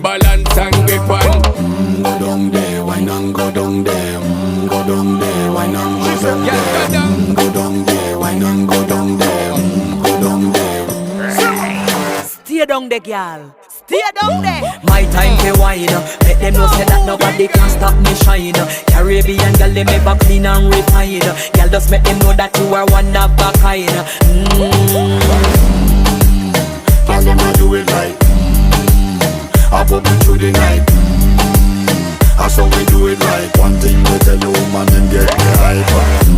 balance and grip on. Go down there, why not go down there? Go down there, why not go down there? Go down there, why not go down there? Go down there. Stay down there, girl. Stay down there. My time to wine. Make them know say that nobody can stop me shine. Caribbean girl, they make back clean and refine. Girl, just make them know that you are one of a kind. Girl, them a do it right. I put me through the night. That's how we do it right. One thing we tell you, man, them get me hyper.